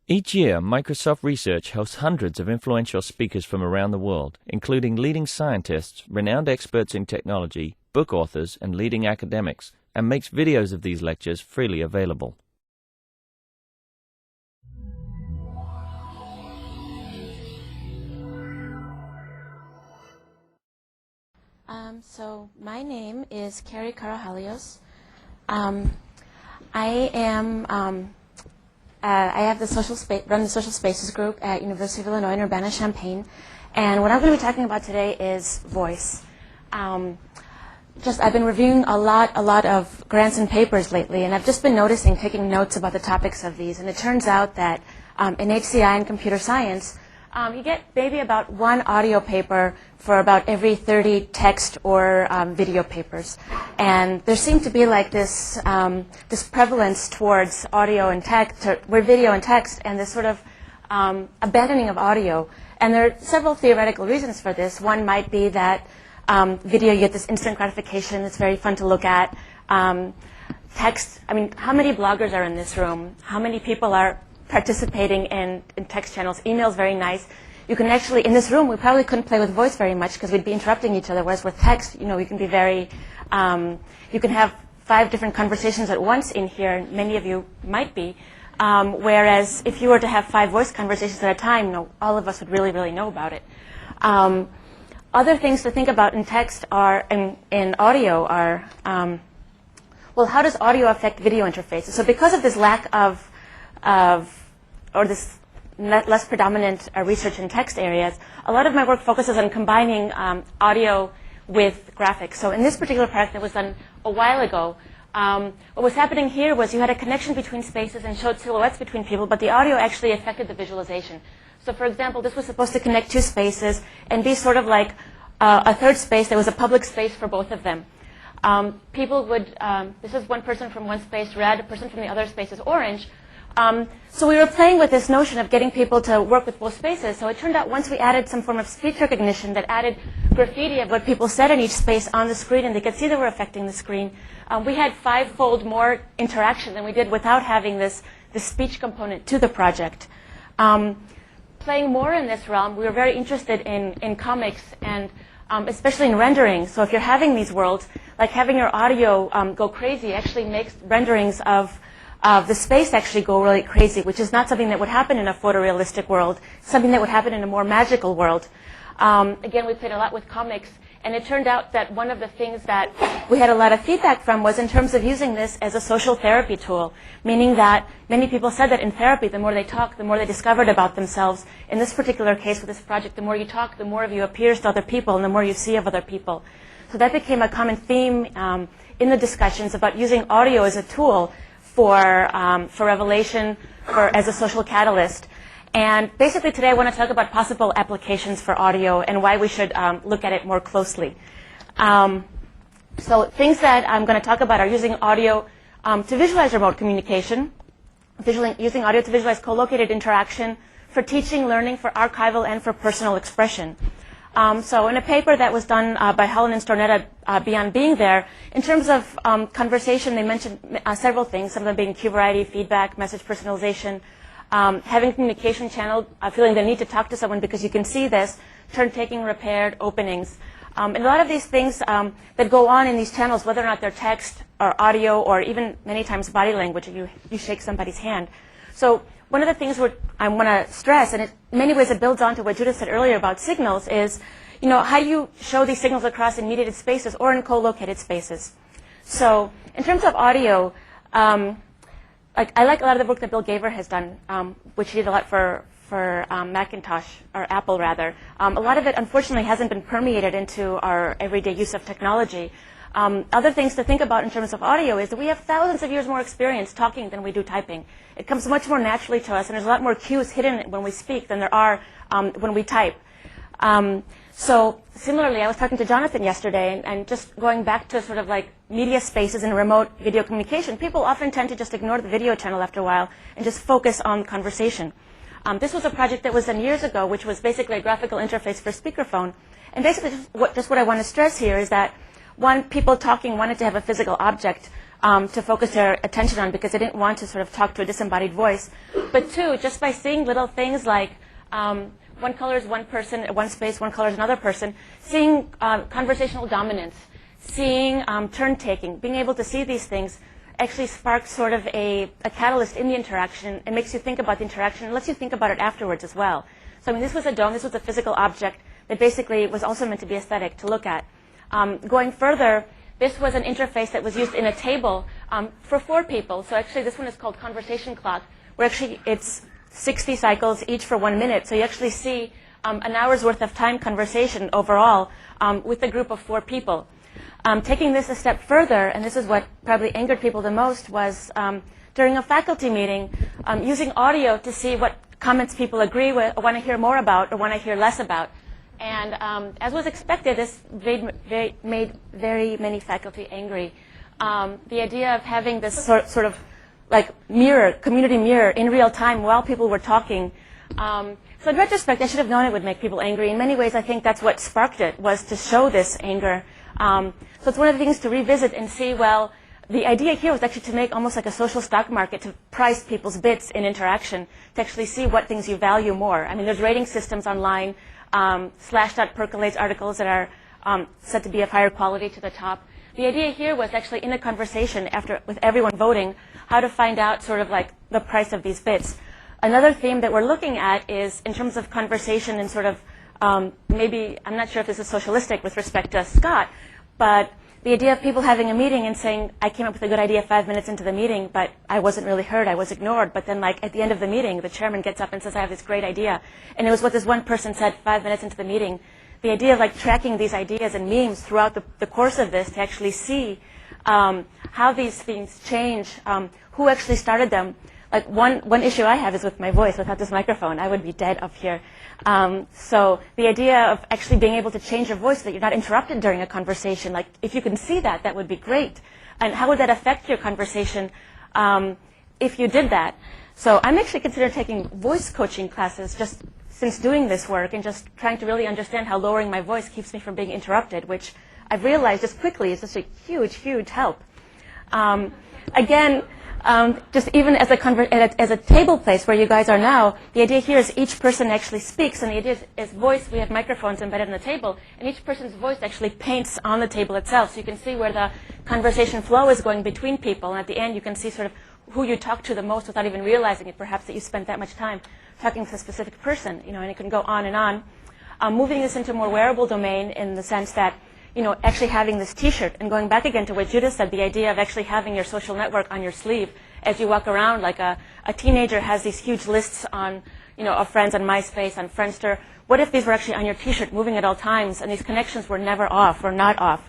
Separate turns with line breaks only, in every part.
Each year, Microsoft Research hosts hundreds of influential speakers from around the world, including leading scientists, renowned experts in technology, book authors, and leading academics, and makes videos of these lectures freely available.
So my name is Carrie Carajalios. I have run the Social Spaces group at University of Illinois in Urbana-Champaign, and what I'm going to be talking about today is voice. I've been reviewing a lot of grants and papers lately, and I've just been taking notes about the topics of these, and it turns out that in HCI and computer science, you get maybe about one audio paper for about every 30 text or video papers. And there seemed to be like this prevalence towards audio and text, or video and text, and this sort of abandoning of audio. And there are several theoretical reasons for this. One might be that video, you get this instant gratification. It's very fun to look at. Text, I mean, how many bloggers are in this room? How many people are participating in text channels? Email's very nice. You can actually, in this room, we probably couldn't play with voice very much because we'd be interrupting each other, whereas with text, you know, we can be very, you can have 5 different conversations at once in here, and many of you might be, whereas if you were to have 5 voice conversations at a time, you know, all of us would really know about it. Other things to think about in text are, in audio are, well, how does audio affect video interfaces? So because of this lack of or this less predominant research in text areas, a lot of my work focuses on combining audio with graphics. So in this particular project that was done a while ago, what was happening here was you had a connection between spaces and showed silhouettes between people, but the audio actually affected the visualization. So for example, this was supposed to connect 2 spaces and be sort of like a third space that was a public space for both of them. People would, this is one person from one space red, a person from the other space is orange. So we were playing with this notion of getting people to work with both spaces. So it turned out once we added some form of speech recognition that added graffiti of what people said in each space on the screen, and they could see they were affecting the screen, we had 5-fold more interaction than we did without having this speech component to the project. Playing more in this realm, we were very interested in comics and especially in rendering. So if you're having these worlds, like having your audio go crazy actually makes renderings of the space actually go really crazy, which is not something that would happen in a photorealistic world, something that would happen in a more magical world. Again, we played a lot with comics, and it turned out that one of the things that we had a lot of feedback from was in terms of using this as a social therapy tool, meaning that many people said that in therapy, the more they talk, the more they discovered about themselves. In this particular case with this project, the more you talk, the more of you appears to other people, and the more you see of other people. So that became a common theme in the discussions about using audio as a tool for revelation, as a social catalyst. And basically today I want to talk about possible applications for audio and why we should look at it more closely. So things that I'm going to talk about are using audio to visualize remote communication, using audio to visualize co-located interaction for teaching, learning, for archival, and for personal expression. So in a paper that was done by Helen and Stornetta beyond being there, in terms of conversation, they mentioned several things, some of them being cue variety, feedback, message personalization, having communication channel, feeling the need to talk to someone because you can see this, turn taking, repaired, openings. And a lot of these things that go on in these channels, whether or not they're text or audio or even many times body language, you shake somebody's hand. So one of the things I want to stress, and in many ways it builds on to what Judith said earlier about signals, is, you know, how do you show these signals across in mediated spaces or in co-located spaces? So in terms of audio, I like a lot of the work that Bill Gaver has done, which he did a lot for Macintosh, or Apple rather. A lot of it, unfortunately, hasn't been permeated into our everyday use of technology. Other things to think about in terms of audio is that we have thousands of years more experience talking than we do typing. It comes much more naturally to us, and there's a lot more cues hidden when we speak than there are when we type. So similarly, I was talking to Jonathan yesterday, and just going back to sort of like media spaces and remote video communication, people often tend to just ignore the video channel after a while and just focus on conversation. This was a project that was done years ago, which was basically a graphical interface for speakerphone. And basically, just what I want to stress here is that, one, people talking wanted to have a physical object to focus their attention on because they didn't want to sort of talk to a disembodied voice. But two, just by seeing little things like one color is one person at one space, one color is another person, seeing conversational dominance, seeing turn-taking, being able to see these things actually sparks sort of a catalyst in the interaction. It makes you think about the interaction and lets you think about it afterwards as well. So I mean, this was a dome, this was a physical object that basically was also meant to be aesthetic to look at. Going further, this was an interface that was used in a table for 4 people. So actually this one is called Conversation Clock, where actually it's 60 cycles each for 1 minute. So you actually see an hour's worth of time conversation overall with a group of 4 people. Taking this a step further, and this is what probably angered people the most, was during a faculty meeting, using audio to see what comments people agree with, or want to hear more about, or want to hear less about. And as was expected, this made very many faculty angry. The idea of having this sort of like community mirror in real time while people were talking. So in retrospect, I should have known it would make people angry. In many ways, I think that's what sparked it, was to show this anger. So it's one of the things to revisit and see, well, the idea here was actually to make almost like a social stock market, to price people's bits in interaction, to actually see what things you value more. I mean, there's rating systems online. Slashdot percolates articles that are said to be of higher quality to the top. The idea here was actually in a conversation with everyone voting, how to find out sort of like the price of these bits. Another theme that we're looking at is in terms of conversation and sort of maybe, I'm not sure if this is socialistic with respect to Scott, but the idea of people having a meeting and saying, I came up with a good idea 5 minutes into the meeting, but I wasn't really heard, I was ignored. But then like at the end of the meeting, the chairman gets up and says, I have this great idea. And it was what this one person said 5 minutes into the meeting. The idea of like tracking these ideas and memes throughout the course of this to actually see how these things change, who actually started them. Like one issue I have is with my voice. Without this microphone, I would be dead up here. So the idea of actually being able to change your voice so that you're not interrupted during a conversation, like if you can see that, that would be great. And how would that affect your conversation if you did that? So I'm actually considering taking voice coaching classes just since doing this work and just trying to really understand how lowering my voice keeps me from being interrupted, which I've realized just quickly is just a huge, huge help. Again, just even as a table place where you guys are now, the idea here is each person actually speaks, and the idea is voice. We have microphones embedded in the table, and each person's voice actually paints on the table itself, so you can see where the conversation flow is going between people, and at the end you can see sort of who you talk to the most without even realizing it, perhaps that you spent that much time talking to a specific person, and it can go on and on. Moving this into a more wearable domain in the sense that actually having this T-shirt, and going back again to what Judith said, the idea of actually having your social network on your sleeve as you walk around, like a teenager has these huge lists on, of friends on MySpace, on Friendster. What if these were actually on your T-shirt, moving at all times, and these connections were never off or not off?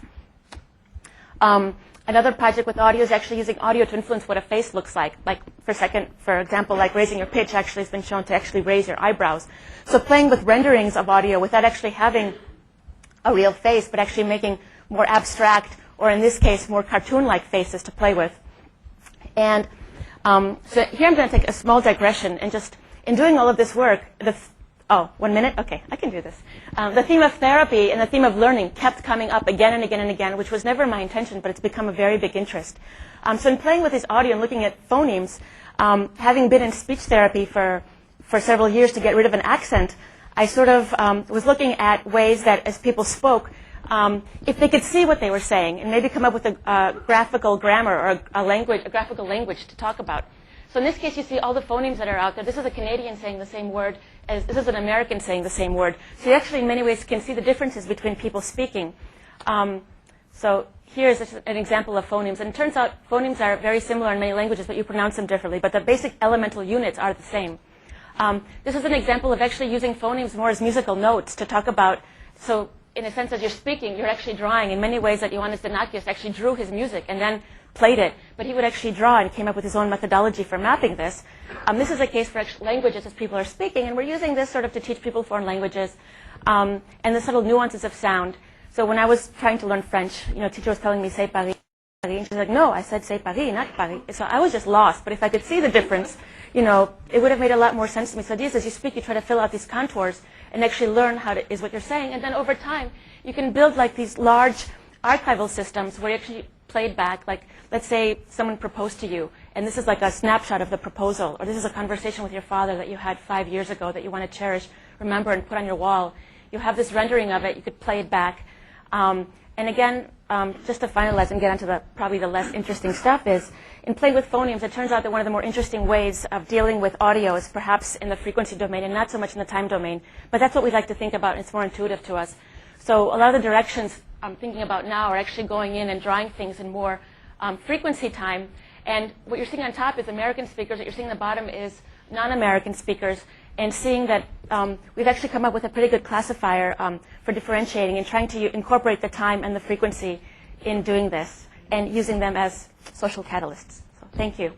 Another project with audio is actually using audio to influence what a face looks like. Like for example, like raising your pitch actually has been shown to actually raise your eyebrows. So playing with renderings of audio without actually having a real face, but actually making more abstract, or in this case, more cartoon-like faces to play with. And so here I'm going to take a small digression, and just in doing all of this work, 1 minute? Okay, I can do this. The theme of therapy and the theme of learning kept coming up again and again and again, which was never my intention, but it's become a very big interest. So in playing with this audio and looking at phonemes, having been in speech therapy for several years to get rid of an accent, I sort of was looking at ways that as people spoke, if they could see what they were saying and maybe come up with a graphical grammar or a graphical language to talk about. So in this case, you see all the phonemes that are out there. This is a Canadian saying the same word as this is an American saying the same word. So you actually, in many ways, can see the differences between people speaking. So here's an example of phonemes. And it turns out phonemes are very similar in many languages, but you pronounce them differently. But the basic elemental units are the same. This is an example of actually using phonemes more as musical notes to talk about. So in a sense, as you're speaking, you're actually drawing. In many ways, that Ioannis Danakios actually drew his music and then played it. But he would actually draw and came up with his own methodology for mapping this. This is a case for languages as people are speaking. And we're using this sort of to teach people foreign languages and the subtle nuances of sound. So when I was trying to learn French, teacher was telling me, say Paris. And she's like, no, I said say Paris, not Paris. So I was just lost. But if I could see the difference, it would have made a lot more sense to me. So these, as you speak, you try to fill out these contours and actually learn is what you're saying. And then over time, you can build like these large archival systems where you actually played back. Like, let's say someone proposed to you, and this is like a snapshot of the proposal, or this is a conversation with your father that you had 5 years ago that you want to cherish, remember, and put on your wall. You have this rendering of it. You could play it back. And again, just to finalize and get onto probably the less interesting stuff is, in playing with phonemes, it turns out that one of the more interesting ways of dealing with audio is perhaps in the frequency domain and not so much in the time domain. But that's what we like to think about, and it's more intuitive to us. So a lot of the directions I'm thinking about now are actually going in and drawing things in more frequency time. And what you're seeing on top is American speakers. What you're seeing on the bottom is non-American speakers. And seeing that we've actually come up with a pretty good classifier for differentiating and trying to incorporate the time and the frequency in doing this and using them as social catalysts. So thank you.